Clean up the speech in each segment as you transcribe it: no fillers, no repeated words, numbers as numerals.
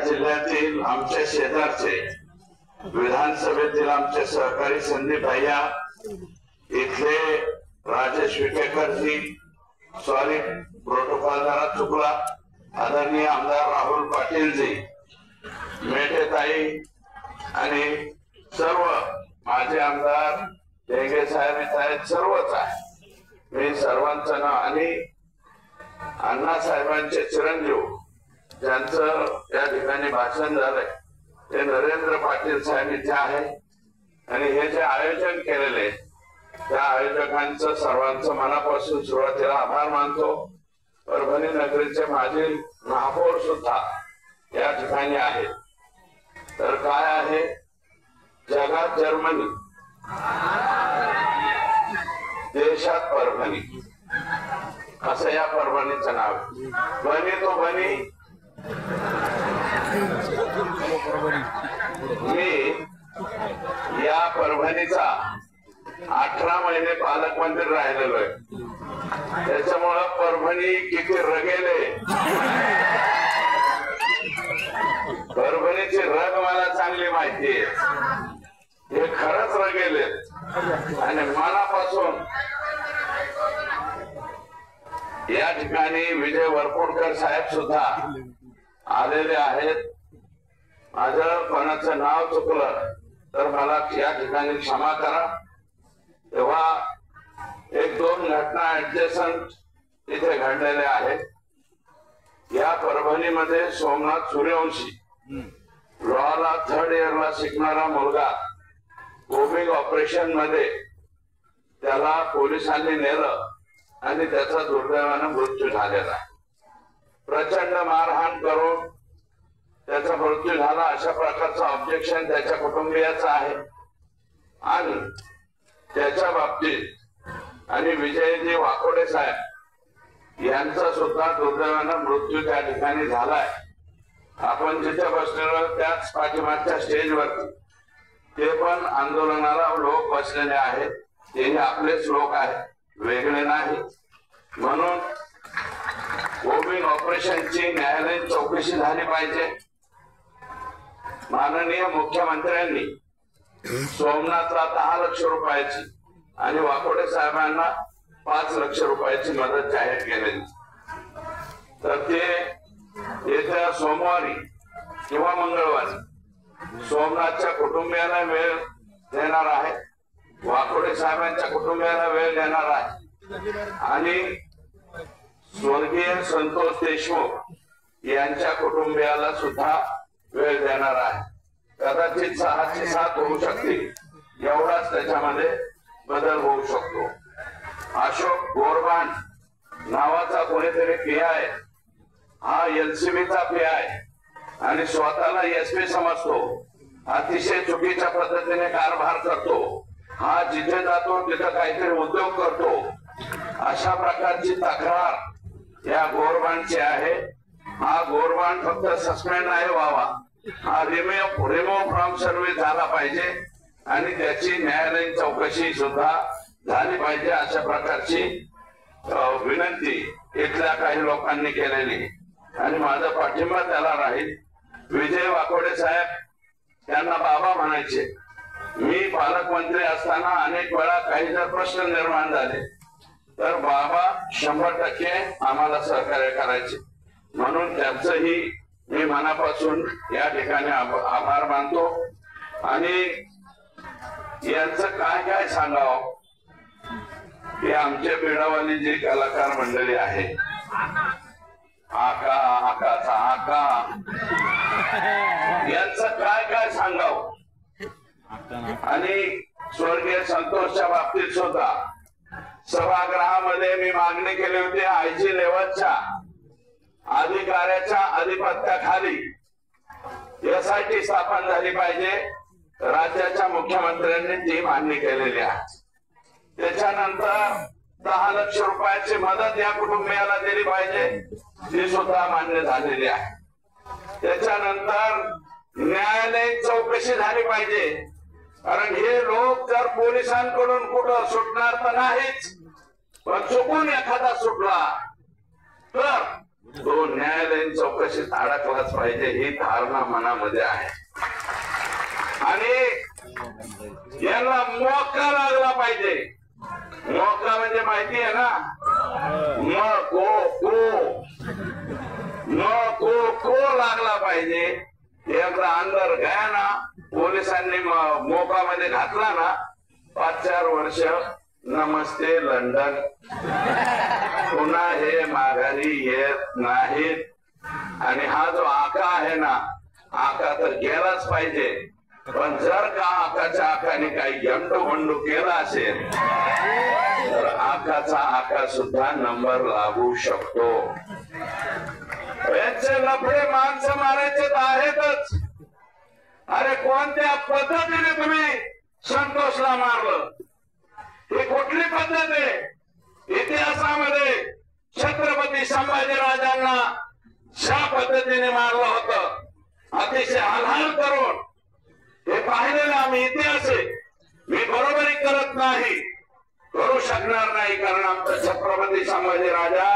जिल्ह्यातील आमच्या शेजारचे विधानसभेतील आमचे सहकारी संदीप भैया, इथले राजेश विटेकरजी, सॉरी प्रोटोकॉल जरा चुकला, आदरणीय आमदार राहुल पाटीलजी, मेटेताई आणि सर्व माझे आमदार डेंगे साहेब इथे आहेत, सर्वच आहे. मी सर्वांचं नाव आणि अण्णासाहेबांचे चिरंजीव ज्यांचं या ठिकाणी भाषण झालंय ते नरेंद्र पाटील साहेब इथे आहे आणि हे जे आयोजन केलेले त्या आयोजकांचं सर्वांचं मनापासून सुरुवातीला आभार मानतो. परभणी नगरीचे माजी महापौर सुद्धा या ठिकाणी आहेत. तर काय आहे, जगात जर्मनी, देशात परभणी असं या परभणीचं नाव. बनी तो बनी. मी या परभणीचा 18 महिने पालकमंत्री राहिलेलो आहे. त्याच्यामुळं परभणी किती रगेले, परभणीची रग मला चांगली माहिती आहे. हे खरंच रगेले आणि मनापासून या ठिकाणी विजय वरपुडकर साहेब सुद्धा आलेले आहेत. माझं कोणाचं नाव चुकलं तर मला या ठिकाणी क्षमा करा. तेव्हा एक दोन घटना ऍडजस्टंट इथे घडलेल्या आहेत. या परभणीमध्ये सोमनाथ सूर्यवंशी लॉला 3rd इयरला शिकणारा मुलगा कोविड ऑपरेशन मध्ये त्याला पोलिसांनी नेलं आणि त्याचा दुर्दैवानं मृत्यू झालेला आहे. प्रचंड मारहाण करून त्याचा मृत्यू झाला अशा प्रकारचं ऑब्जेक्शन त्याच्या कुटुंबियाचं आहे. आणि त्याच्या बाबतीत आणि विजयजी वाकोडे साहेब यांचा सुद्धा दुर्दैवानं मृत्यू त्या ठिकाणी झालाय. आपण जिथे बसलेलो त्याच पाठीमागच्या स्टेजवरती ते पण आंदोलनाला लोक बसलेले आहेत. तेही आपलेच लोक आहेत, वेगळे नाही. म्हणून कोविड ऑपरेशनची न्यायालयीन चौकशी झाली पाहिजे. माननीय मुख्यमंत्र्यांनी सोमनाथला 10 लाख रुपयाची आणि वाकोडे साहेबांना 5 लाख रुपयाची मदत जाहीर केलेली. तर ते येत्या सोमवारी किंवा मंगळवारी सोमनाथच्या कुटुंबियांना वेळ देणार आहे, वाकोडे साहेबांच्या कुटुंबियांना वेळ देणार आहे आणि स्वर्गीय संतोष देशमुख यांच्या कुटुंबियाला सुद्धा वेळ देणार आहे. कदाचित 6ची 7 होऊ शकते, एवढाच त्याच्यामध्ये बदल होऊ शकतो. अशोक गोरबान नावाचा कोणीतरी पीआय हा एलसीबीचा पीआय आणि स्वतःला एसपी समजतो, अतिशय चुकीच्या पद्धतीने कारभार करतो. हा जिथे जातो तिथे काहीतरी उद्योग करतो. अशा प्रकारची तक्रार या गोरबानची आहे. हा गोरबान फक्त सस्पेंड नाही व्हावा, हा रिमूव्ह फ्रॉम सर्व्हिस झाला पाहिजे आणि त्याची न्यायालयीन चौकशी सुद्धा झाली पाहिजे अशा प्रकारची विनंती इथल्या काही लोकांनी केलेली आणि माझा पाठिंबा त्याला राहील. विजय वाकोडे साहेब त्यांना बाबा म्हणायचे. मी पालकमंत्री असताना अनेक वेळा काही जर प्रश्न निर्माण झाले तर बाबा 100% आम्हाला सहकार्य करायचे. म्हणून त्यांचंही मी मनापासून या ठिकाणी आभार मानतो. आणि यांचं काय काय सांगावं, हे आमच्या पेडावाली जी कलाकार मंडळी आहे, आका आकाचा आका, यांचं काय काय सांगावं. आणि स्वर्गीय संतोषच्या बाबतीत सुद्धा सभागृहामध्ये मी मागणी केली होती, आयजी लेवलच्या अधिकाऱ्याच्या अधिपत्याखाली एसआयटी स्थापन झाली पाहिजे. राज्याच्या मुख्यमंत्र्यांनी ती मागणी केलेली आहे. त्याच्यानंतर 10 लाख रुपयाची मदत या कुटुंबियाला दिली पाहिजे, ती सुद्धा मान्य झालेली आहे. त्याच्यानंतर न्यायालयीन चौकशी झाली पाहिजे, कारण हे लोक जर पोलिसांकडून कुठं सुटणार तर नाहीच, पण चुकून एखादा सुटला तर तो न्यायालयीन चौकशीत अडकलाच पाहिजे ही धारणा मनामध्ये आहे आणि यांना मोका लागला पाहिजे. मोका म्हणजे माहिती आहे ना, को लागला पाहिजे. एकदा अंदर गया ना, पोलिसांनी मोकामध्ये घातला ना, 5-4 वर्ष नमस्ते लंडन, पुन्हा हे माघारी येत नाहीत. आणि हा जो आका आहे ना, आका तर गेलाच पाहिजे. पण जर का आकाच्या आकाने काही यंडू केला असेल तर आकाचा आका सुद्धा नंबर लागू शकतो. यांचे लफडे माणसं मारायचे तर आहेतच. अरे कोणत्या पद्धतीने तुम्ही संतोषला मारलं, ही कुठली पद्धत आहे? इतिहासामध्ये छत्रपती संभाजीराजांना ज्या पद्धतीने मारलं होतं, अतिशय हालहाल करून, हे पाहिलेला आम्ही इतिहास आहे. मी बरोबरी करत नाही, करू शकणार नाही, कारण आमचा छत्रपती संभाजीराजा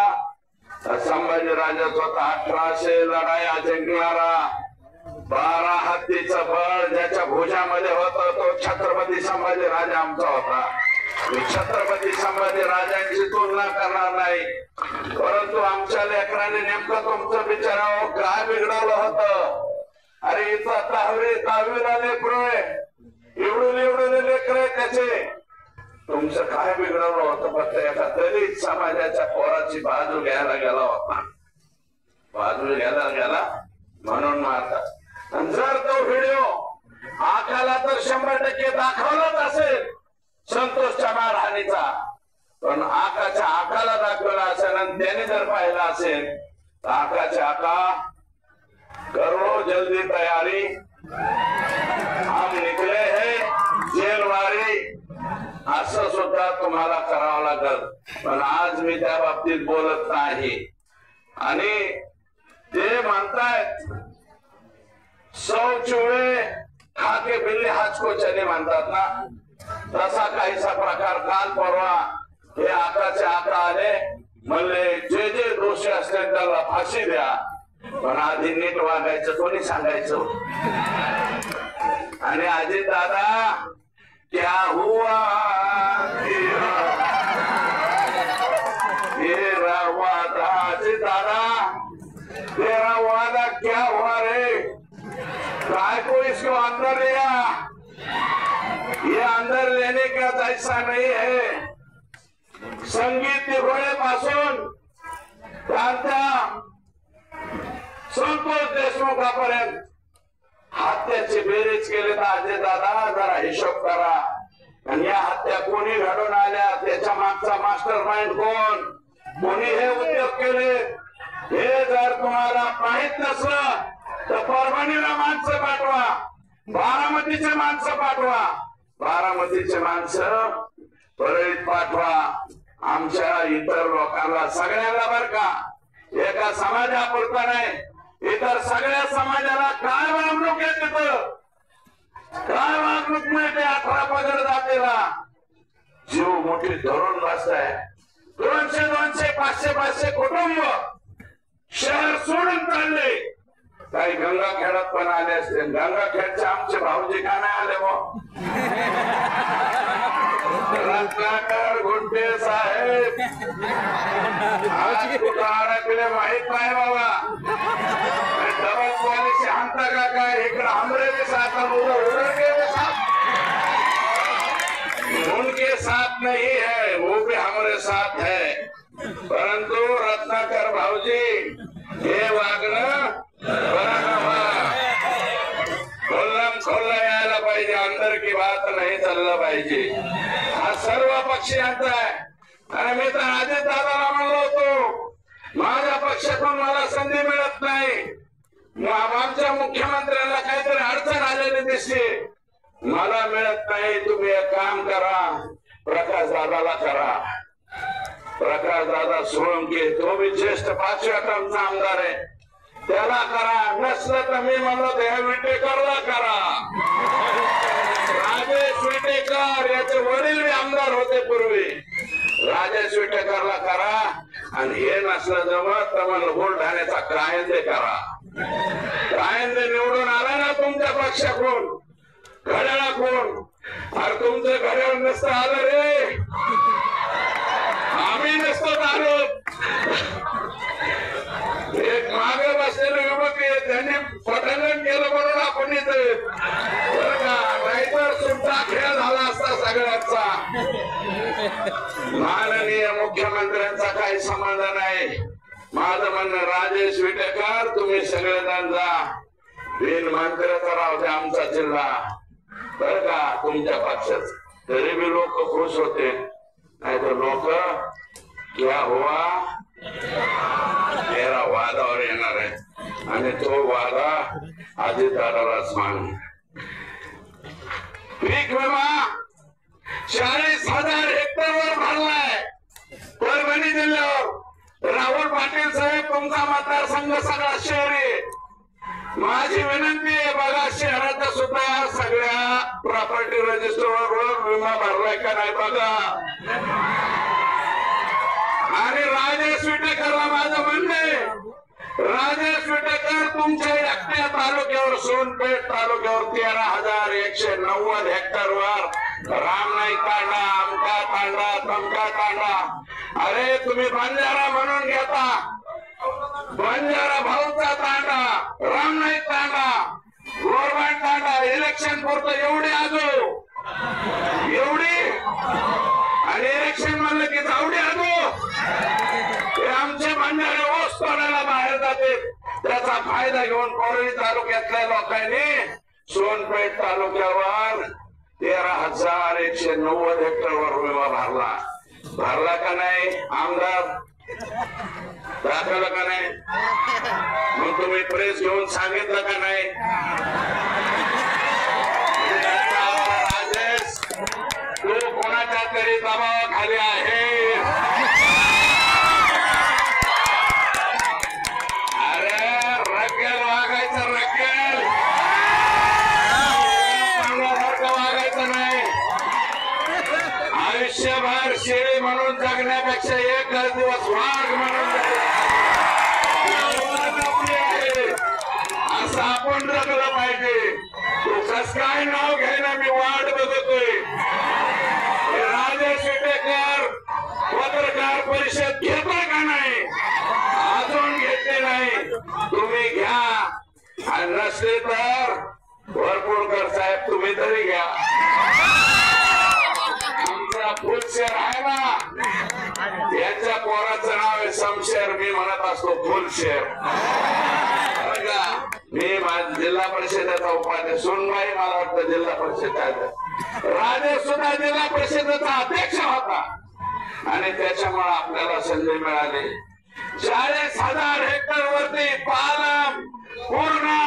स्वतः 1800 लढाया जिंकणारा, 12 हत्तीचं बळ ज्याच्या भुजामध्ये होतं, तो छत्रपती संभाजीराजा आमचा होता. मी छत्रपती संभाजीराजांची तुलना करणार नाही, परंतु आमच्या लेकराने नेमकं तुमचं बिचारावं काय बिघडवलं होतं? अरे इथं 10वीला लेकरू आहे, एवढे लेकर आहे त्याचे. तुमचं काय बिघडवलं होतं? फक्त एका दलित समाजाच्या पोराची बाजू घ्यायला गेला होता, बाजू घ्यायला गेला म्हणून मारतात. आणि जर तो व्हिडिओ आकाला तर 100% दाखवलाच असेल संतोषच्या मारहाणीचा, पण आकाच्या आकाला दाखवला असेल आणि त्याने जर पाहिला असेल तर आकाचे आका करो जल्दी तयारी, हम निकले हैं जेलवारी, असं सुद्धा तुम्हाला करावं लागल. पण आज मी त्या बाबतीत बोलत नाही. आणि ते म्हणतायत 100 चूहे खाके बिल्ली हाच को चले म्हणतात ना, तसा काहीसा प्रकार काल परवा हे आकाचे आका आले, म्हणले जे जे दोषी असतील त्याला फाशी द्या, पण आधी नीट वागायचं कोणी सांगायचं? आणि अजित दादा क्या हुआ तेरा वादा, अजित दादा तेरा वादा क्या हुआ रे? काय को इसको अंदर लिया? ये अंदर लेने का जैसा नहीं है. संगीत तिघोडे पासून संतोष देशमुखापर्यंत हत्याची बेरीज केली तर अजय दादा जरा हिशोब करा. आणि या हत्या कोणी घडून आल्या, त्याच्या मागचा मास्टर माइंड कोण, कोणी हे उद्योग केले, हे जर तुम्हाला माहित नसलं तर परभणीला माणसं पाठवा, बारामतीचे माणसं पाठवा, बारामतीचे माणसं परळीत पाठवा. आमच्या इतर लोकांना सगळ्यांना बर का, एका समाजापुरता नाही, इतर सगळ्या समाजाला काय वागणूक आहे तिथं, काय वागणूक मिळते? 18 पगड जातेला जीव मोठी धरून बसताय. 200 500 कुटुंब शहर सोडून चालले. काही गंगाखेडात पण आले असते. गंगाखेडचे आमचे भाऊजी का नाही आले? मग रत्नाकर गुंटे साहेब आज कुठं अडकले माहित नाही बाबा. डबल पॉलिसी शांता का काय इकडे हमरे के साथ उनके साथ नहीं है, वो भी हमारे साथ है. परंतु रत्नाकर भाऊजी हे वागणं खोलला यायला पाहिजे, अंदर की बात नाही चाललं पाहिजे. हा सर्व पक्षीयांचा आहे. आणि मी तर अजित दादाला म्हणलो होतो, माझ्या पक्षातून मला संधी मिळत नाही, आमच्या मुख्यमंत्र्यांना काहीतरी अडचण आलेली दिसते, मला मिळत नाही. तुम्ही एक काम करा, प्रकाश दादाला करा. प्रकाश दादा सोळंके, तो भी ज्येष्ठ 5व्या टर्मचा आमदार आहे, त्याला करा. नसलं तर मी म्हणलो त्या विटेकरला करा. राजेश विटेकर याचे वडील आमदार होते पूर्वी, राजेश विटेकरला करा. आणि हे नसलं जमत तर मला बुलढाण्याचा कायदे करा. कायदे निवडून आला ना तुमच्या पक्षाकडून, घड्याळा कोण? अरे तुमचं घड्याळ नसतं आलं रे, आम्ही नसतो आलो. एक मागे बसलेले युवक त्यांनी पटांगण केलं म्हणून आपण इथे, बरं का? नाहीतर सुद्धा खेळ झाला असता सगळ्यांचा. माननीय मुख्यमंत्र्यांचा काही संबंध नाही. माझं म्हणणं, राजेश विटेकर तुम्ही सगळेजण जा, बिन मंत्र्याचा राहू द्या आमचा जिल्हा, बरं का? तुमच्या पक्षात तरी बी लोक खुश होते, नाही तर लोक क्या हुआ तेरा वादावर येणार आहे आणि तो वादा अजितदादालाच मान. पीक विमा 40,000 हेक्टरवर भरलाय परभणी जिल्ह्यावर. राहुल पाटील साहेब तुमचा मतदारसंघ सगळा शहरी. माझी विनंती आहे, बघा शहराचा सुद्धा सगळ्या प्रॉपर्टी रजिस्टरवर विमा भरलाय का नाही बघा. आणि राजेश विटेकरला माझं म्हणणं आहे, राजेश विटेकर तुमच्या एकट्या तालुक्यावर, सोनपेठ तालुक्यावर 13,190 हेक्टरवर रामनाईक तांडा, आमका तांडा, तमका तांडा. अरे तुम्ही बंजारा म्हणून घेता, बंजारा भाऊचा तांडा, रामनाईक तांडा, गोरवाड तांडा, इलेक्शन पुरतं एवढी आजो, एवढी, आणि इलेक्शन म्हणलं की जावडी आजो. हे आमचे बंजारे ओस तोडायला बाहेर जाते. त्याचा फायदा घेऊन कोरळी तालुक्यातल्या लोकांनी सोनपेठ तालुक्यावर 13,190 हेक्टरवर विमा भरला का नाही? आमदार दाखवलं का नाही? मग तुम्ही प्रेस घेऊन सांगितलं का नाही? राजेश तू कोणाच्या तरी दबावाखाली आहे. अरे रगेल वागायचं, रगेल वागायचं नाही. आयुष्यभर शेळी म्हणून जगण्यापेक्षा एकच दिवस वाघ म्हणून असं आपण जगलं पाहिजे. तू कस काय नाव घ्यायला मी वाट बघतोय. राजेश विटेकर पत्रकार परिषद घेतोय का नाही? अजून घेतले नाही. तुम्ही घ्या, आणि नसले तर वरपुडकर साहेब तुम्ही तरी घ्या. आमचा फुलशेर आहे ना, यांच्या पोराचं नाव आहे समशेर, मी म्हणत असतो फुलशेर. मी जिल्हा परिषदेचा उपाध्यक्ष, सोनबाई मला वाटतं जिल्हा परिषद, राजेश सुद्धा जिल्हा परिषदेचा अध्यक्ष होता, आणि त्याच्यामुळे आपल्याला संधी मिळाली. 40,000 हेक्टर वरती पालम, पूर्णा,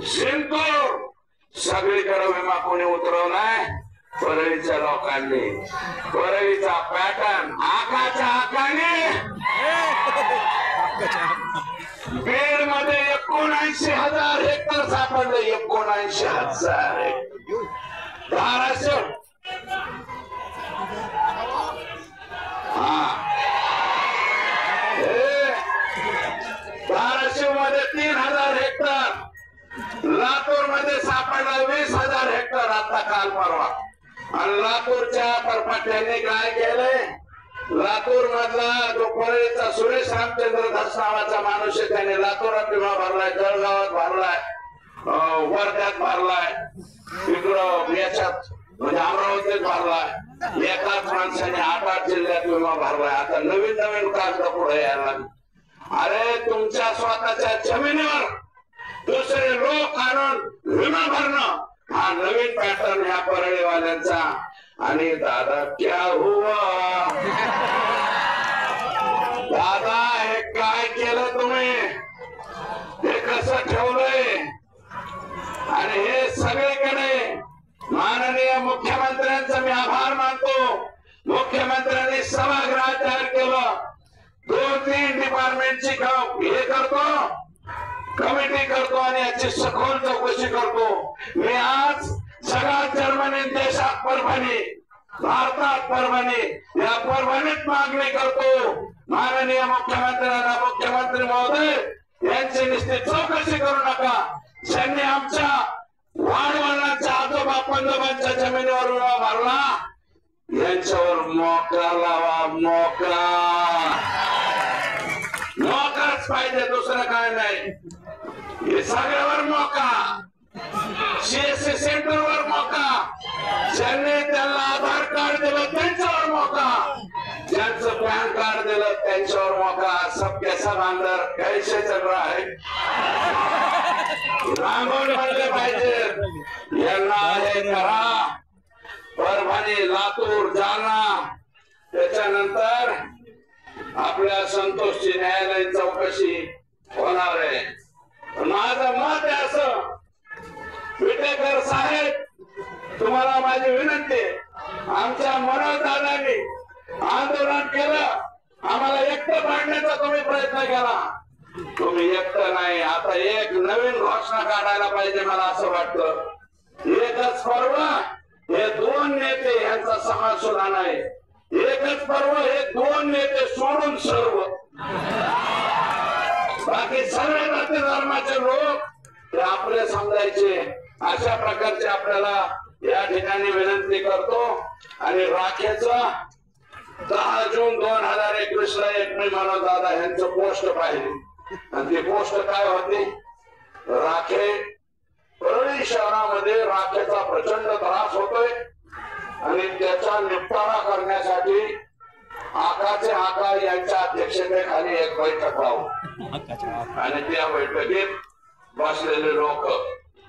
शिंतूर सगळीकडे विमा कोणी उतरवलाय? परळीच्या लोकांनी. परळीचा पॅटर्न आकाच्या आकाने. बीड मध्ये 79,000 हेक्टर सापडले. 79,000 धाराशिव, धाराशिव मध्ये 3,000 हेक्टर. लातूर मध्ये सापडला 20,000 हेक्टर आता काल परवा. आणि लातूरच्या परपट्ट्यांनी काय केलंय? लातूर मधला जो परळीचा सुरेश रामचंद्र धस नावाचा माणूस आहे, त्याने लातूरात विमा भरलाय, जळगावात भरलाय, वर्ध्यात भरलाय, इकडं याच्यात म्हणजे अमरावतीत भरलाय. एकाच माणसाने 8 जिल्ह्यात विमा भरलाय. आता नवीन नवीन कागद पुढे यायला. अरे तुमच्या स्वतःच्या जमिनीवर दुसरे लोक आणून विमा भरणं हा नवीन पॅटर्न ह्या परळीवाल्यांचा. आणि दादा क्या हुआ? दादा हे काय केलं तुम्ही? हे कसं ठेवलंय? आणि हे सगळीकडे माननीय मुख्यमंत्र्यांचा मी आभार मानतो. मुख्यमंत्र्यांनी सभागृह तयार केलं. 2-3 डिपार्टमेंटची हे करतो, कमिटी करतो आणि याची सखोल चौकशी करतो. मी आज सगळ्या जर्मनी देशात परभणी भारतात परभणी, या परभणीत मागणी करतो माननीय मुख्यमंत्र्यांना, मुख्यमंत्री महोदय यांची निश्चित चौकशी करू नका. ज्यांनी आमच्या वाडवडिलांच्या आजोबा पंजोबांच्या जमिनीवर विळा मारला यांच्यावर मोका लावा, मोका, मोकाच पाहिजे, दुसरं काय नाही. हे सगळ्यावर मोका, सीएससी सेंटरवर मोका, ज्यांनी त्यांना आधार कार्ड दिलं त्यांच्यावर मोका, ज्यांचं पॅन कार्ड दिलं त्यांच्यावर मोका. सबके सब अंदर कैसे चल रहा है, रांगोळी म्हणले पाहिजे. यांना हे करा. परभणी, लातूर, जालना, त्याच्यानंतर आपल्या संतोषची न्यायालयीन चौकशी होणार आहे. माझं मत आहे असं, विटेकर साहेब, तुम्हाला माझी विनंती, आमच्या मनोज दादांनी आंदोलन केलं, आम्हाला एकटं पाडण्याचा तुम्ही प्रयत्न केला. तुम्ही एकटं नाही, आता एक नवीन घोषणा काढायला पाहिजे. मला असं वाटतं एकच पर्व, हे दोन नेते यांचा समाज सुद्धा नाही. एकच पर्व, हे दोन नेते सोडून सर्व बाकी सगळे जाती धर्माचे लोक ते आपले समजायचे. अशा प्रकारचे आपल्याला या ठिकाणी विनंती करतो. आणि राखेचं 10 जून 2021 ला एक मी मनोज दादा यांचं पोस्ट पाहिली, आणि ती पोस्ट काय होती, राखे परळी शहरामध्ये राखेचा प्रचंड त्रास होतोय आणि त्याचा निपटारा करण्यासाठी आकाचे आका यांच्या अध्यक्षतेखाली एक बैठक लावू. आणि त्या बैठकीत बसलेले लोक,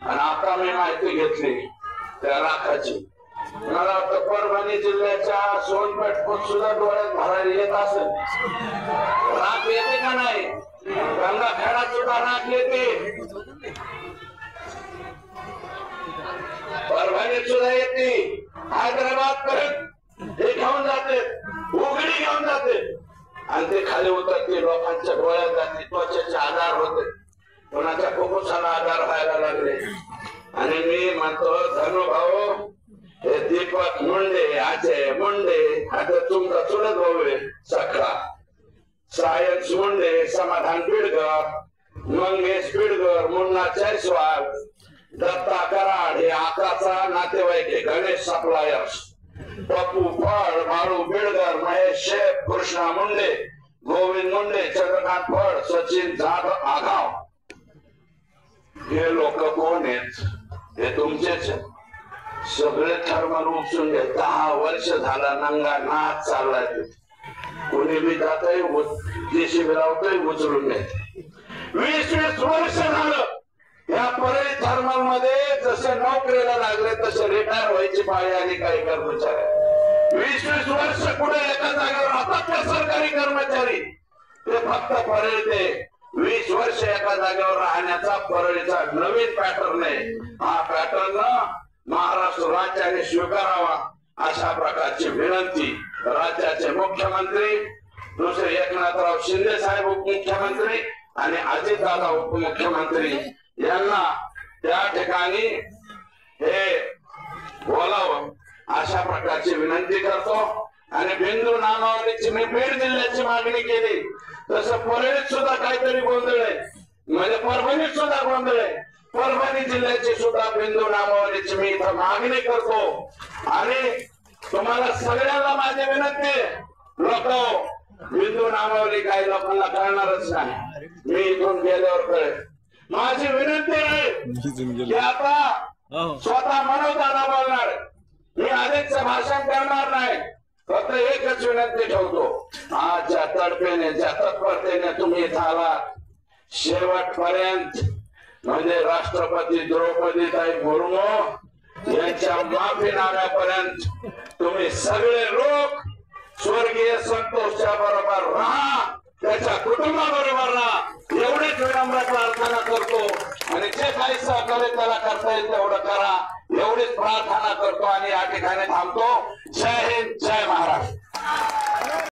आणि आता मी माहिती घेतली त्या राखाची, मला वाटतं परभणी जिल्ह्याच्या सोनपेठ सुद्धा डोळ्यात भरायला येत असेल. राख येते का नाही, गंगाखेडात सुद्धा राख येते, परभणीत सुद्धा येते, हैदराबाद पर्यंत हे घेऊन जाते, उघडी घेऊन जाते, आणि ते खाली उतरते, लोकांच्या डोळ्यात जाते, त्वचेचे आजार होते, कोणाच्या फुफ्फुसाला आजार व्हायला लागले. आणि मी म्हणतो धनुभाऊ, हे दीपक मुंडे, अजय मुंडे, आता तुमचा चुलत भाऊ आहे सखा, सायन्स मुंडे, समाधान बिडकर, मंगेश बिडकर, मुन्ना जयस्वाल, दत्ता कराड, हे आकाचा नातेवाईक आहे, गणेश सप्लायर्स, पप्पू फळ, मारू बिडकर, महेश शेख, कृष्णा मुंडे, गोविंद मुंडे, चंद्रकांत फळ, सचिन जाधव आघाव, हे लोक कोण आहेत, हे तुमचेच सगळे थर्मल उपसून घे. 10 वर्ष झाला नंगा नाच चाललाय, कोणी बी जातय, जेसीबी लावतोय, उचलून घेत. 20 वर्ष झालं या परळी थर्मल मध्ये जसे नोकरीला लागले तसे रिटायर व्हायची पाळी आली काही कर्मचारी. 20 वर्ष कुठे एका जागेवर राहतात का सरकारी कर्मचारी, ते फक्त परळी ते 20 वर्ष एका जागेवर राहण्याचा परळीचा नवीन पॅटर्न आहे. हा पॅटर्न महाराष्ट्र राज्याने स्वीकारावा अशा प्रकारची विनंती राज्याचे मुख्यमंत्री दुसरे एकनाथराव शिंदे साहेब उपमुख्यमंत्री आणि अजितदादा उपमुख्यमंत्री यांना त्या ठिकाणी हे बोलावं अशा प्रकारची विनंती करतो. आणि बिंदू नामावलीची मी बीड जिल्ह्याची मागणी केली, तसं परळीत सुद्धा काहीतरी गोंधळ आहे, म्हणजे परभणीत सुद्धा गोंधळ आहे. परभणी जिल्ह्याची सुद्धा बिंदू नामावलीची मी इथं मागणी करतो. आणि तुम्हाला सगळ्यांना माझी विनंती, लोक बिंदू नामावली काही लोकांना कळणारच नाही, मी इथून गेल्यावर कळेल. माझी विनंती आहे की आता स्वतः मनोज दादा बोलणार, मी अधिकचं भाषण करणार नाही, फक्त एकच विनंती ठेवतो, आजच्या तडफेने ज्या तत्परतेने तुम्ही इथं आलात शेवटपर्यंत, म्हणजे राष्ट्रपती द्रौपदीताई मुर्मू यांच्या माफीनाम्यापर्यंत तुम्ही सगळे लोक स्वर्गीय संतोषच्या बरोबर राहा, त्याच्या कुटुंबाबरोबर राहा, एवढीच विनम्र प्रार्थना करतो. आणि जे काही सहकार्य त्याला करता येईल तेवढं करा, एवढीच प्रार्थना करतो आणि या ठिकाणी थांबतो. जय हिंद, जय महाराष्ट्र.